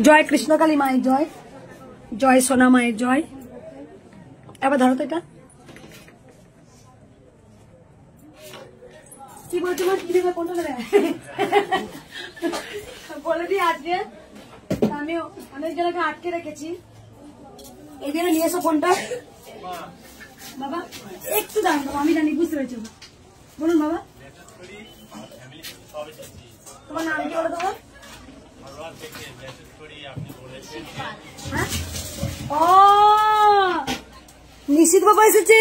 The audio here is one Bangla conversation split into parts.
জয় কৃষ্ণকালী মায়ের জয়, জয় সোনা মায়ের জয়। এবার ধরো তো এটা কি বলছো মা, কি দেবে কোনটা দেবে বলে দিই। আজকে আমি অনেক জনকে আটকে রেখেছি, এই জন্য নিয়ে এসো ফোনটা। বাবা একটু দাঁড়ান বাবা, আমি জানি বুঝতে পেরেছি। বলুন বাবা, তোমার নাম কি বলো তোমার? ও নিশিত বাবা এসেছে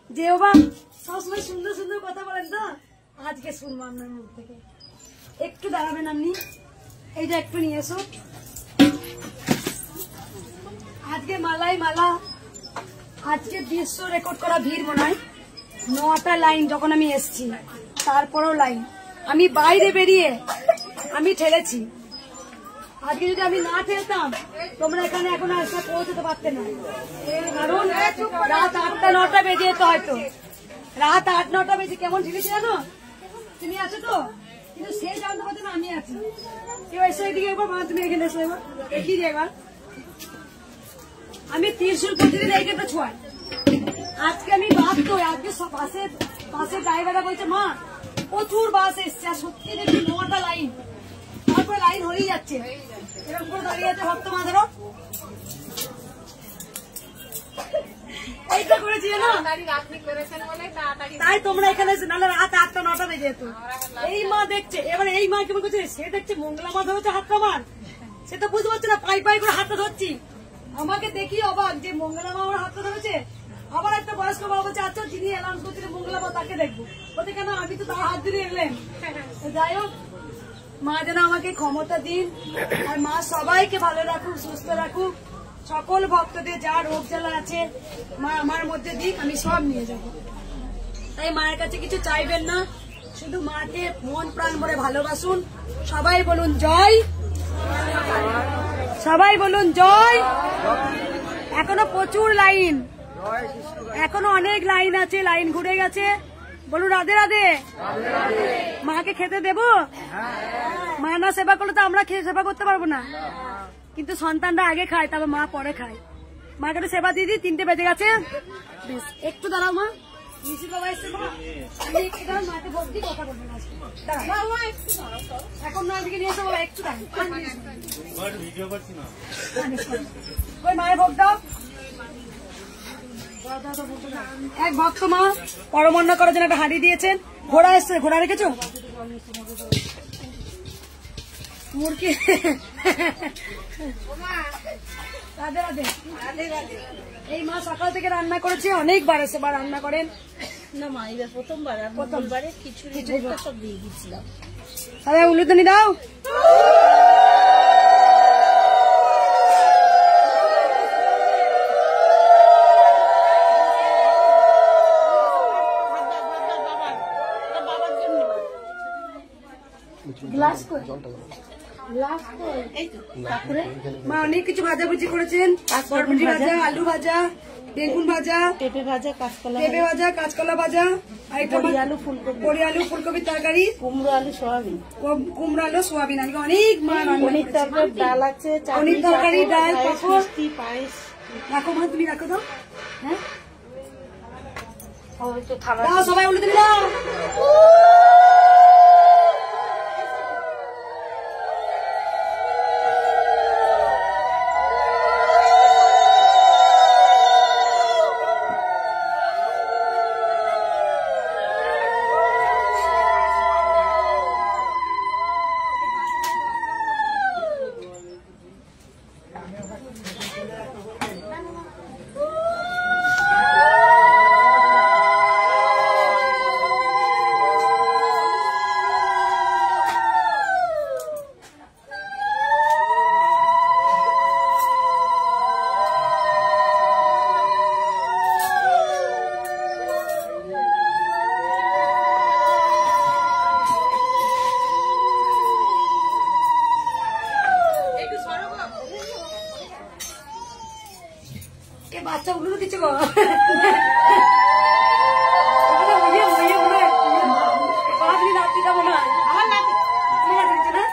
যে বাবা, সবসময় সুন্দর সুন্দর কথা বলেন তো, আজকে শুনবো আপনার মুখ থেকে। একটু দাঁড়াবেন আপনি, এইটা একটু নিয়ে এসো। আজকে মালাই মালা, আজকে বিশ্ব রেকর্ড করা ভিড় মনে হয়। 9টা লাইন যখন আমি এসছি, তারপরেও লাইন আমি বাইরে বেরিয়ে আমি ঠেলেছি। আজকে যদি আমি না ঠেলতাম তোমরা এখানে এখন আসতে পৌঁছতে পারতে না, কারণ রাত 8টা-9টা বেজে যেত হয়তো। রাত 8-9টা বেজে কেমন ঠেলেছি জানো? তুমি আছো তো, কিন্তু সে জানতে পারছো না আমি আছি। কেউ এসে এদিকে একবার মা, তুমি এখানে এসো এবার, দেখিয়ে দিই একবার। আমি ত্রিশুল প্রতিদিন এইটা ছোঁয়াই। আজকে আমি বাধ্য, আজকে সব বাসের ড্রাইভাররা বলছে মা প্রচুর বাস এসছে, আর সত্যি দেখি 9টা লাইন, তারপরে লাইন হয়েই যাচ্ছে। এরকম করে দাঁড়িয়ে আছে ভক্ত মাদেরও এইটা করেছি জানো, তাই তোমরা এখানে এসে, নাহলে রাত 8টা-9টা বেজে যেত। এই মা দেখছে, এবার এই মা কেমন করছে, সে দেখছে মঙ্গলা মা ধরেছে হাতটা আমার, সে তো বুঝতে পারছে না, পাই পাই করে হাতটা ধরছি। আমাকে দেখি অবাক যে মঙ্গলা মা আমার হাতটা ধরেছে। আবার একটা বয়স্ক বাবা বলছে আচ্ছা যিনি অ্যালাউন্স করছিলেন মঙ্গলা মা তাকে দেখবো, বলতে কেন আমি তো তার হাত ধরে এলেন। যাই হোক, মা যেন আমাকে ক্ষমতা দিন, আর মা সবাইকে ভালো রাখুক, সুস্থ রাখুক, সকল ভক্তদের যা রোগ জ্বালা আছে মা আমার মধ্যে দিক, আমি সব নিয়ে যাব। তাই মায়ের কাছে কিছু চাইবেন না, শুধু মাকে মন প্রাণ ভরে ভালোবাসুন। সবাই বলুন জয়, সবাই বলুন জয়। এখনো প্রচুর লাইন, এখনো অনেক লাইন আছে, লাইন ঘুরে গেছে। বলুন রাধে রাধে। মাকে খেতে দেবো, মা না সেবা করলে তো আমরা সেবা করতে পারবো না। কিন্তু সন্তানরা আগে খায়, তবে মা পরে খায়। মাকে তো সেবা দিয়ে দিই, 3টে বেজে গেছে। বেশ একটু দাঁড়াও মা, নিশিত বাবা এসছে মা, আমি একটু দাঁড়াও, মাকে ভোগ দিই, কথা বলবেন এখন না, দিকে নিয়ে এসো বাবা, একটু দাঁড়াও। ওই মায়ের ভোগ দাও। এক ভক্ত মা পরমান্ন করার জন্য একটা হাঁড়ি দিয়েছেন। ঘোড়া এসছে, ঘোড়া রেখেছো? মুরগি। রাধে রাধে। এই মা সকাল থেকে রান্না করেছে, অনেকবার এসে বা রান্না করেন না মা, এবার প্রথমবারে খিচুড়ি সব দিয়ে দিচ্ছিলাম। তাহলে উলুদানি দাও। মা অনেক কিছু ভাজাভুজি করেছেন, বরবটি ভাজা, আলু ভাজা, বেগুন ভাজা, পেঁপে ভাজা, কাঁচকলা ভাজা, বড়ি আলু ফুলকপির তরকারি, কুমড়ো আলু সোয়াবিন। আমি অনেক মা পনির তরকারি, ডাল আছে, পনির তরকারি, ডাল, পাঁপড়। পায়েস। রাখো মা, তুমি রাখো তো। হ্যাঁ দাও, সবাই উল্টে দিবি দাও। বাচ্চা উঠলো দিচ্ছে গো, রাত্রি যাবো না। আমার নাতি দিচ্ছে না,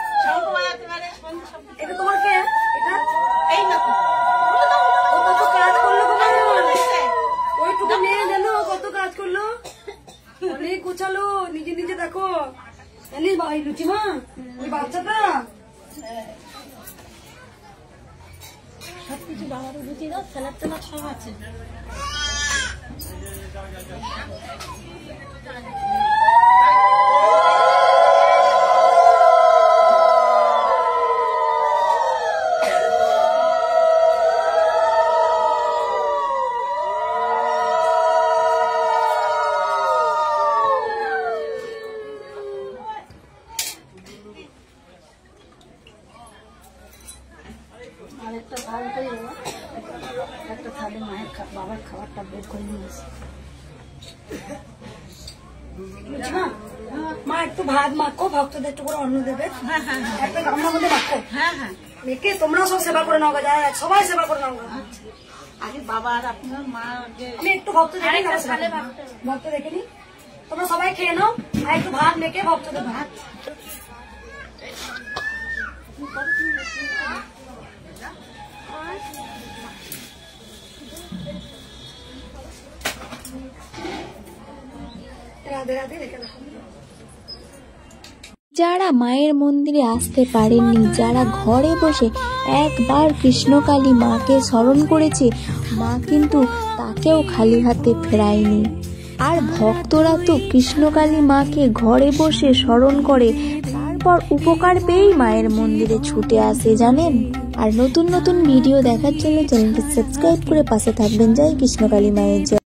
ওই বাচ্চাটা সবকিছু বাবার বুঝি দাও, স্যালাড ট্যালাড সব আছে। আর একটা ভাগ করে দেবো, একটা থালে মায়ের বাবার খাবারটা বের করে নিয়ে আসি। মা একটু ভাত মাখো, ভক্তদের একটু করে অন্ন দেবে। হ্যাঁ হ্যাঁ হ্যাঁ একটা গামলার মধ্যে মাখো। হ্যাঁ হ্যাঁ। মেয়েকে তোমরা সব সেবা করে নাও, সবাই সেবা করে নাও। আগে বাবা আর আপনার মা আগে আমি একটু ভক্ত দেখে ভক্ত দেখে নি, তোমরা সবাই খেয়ে নাও। আর একটু ভাত মেখে ভক্তদের ভাত। রাধে রাধে রেখে দেখো। যারা মায়ের মন্দিরে আসতে পারেননি, যারা ঘরে বসে একবার কৃষ্ণকালী মাকে স্মরণ করেছে, মা কিন্তু তাকেও খালি হাতে ফেরায়নি। আর ভক্তরা তো কৃষ্ণকালী মাকে ঘরে বসে স্মরণ করে, তারপর উপকার পেয়েই মায়ের মন্দিরে ছুটে আসে, জানেন। আর নতুন নতুন ভিডিও দেখার জন্য চ্যানেলটি সাবস্ক্রাইব করে পাশে থাকবেন। জয় কৃষ্ণকালী মায়ের জয়।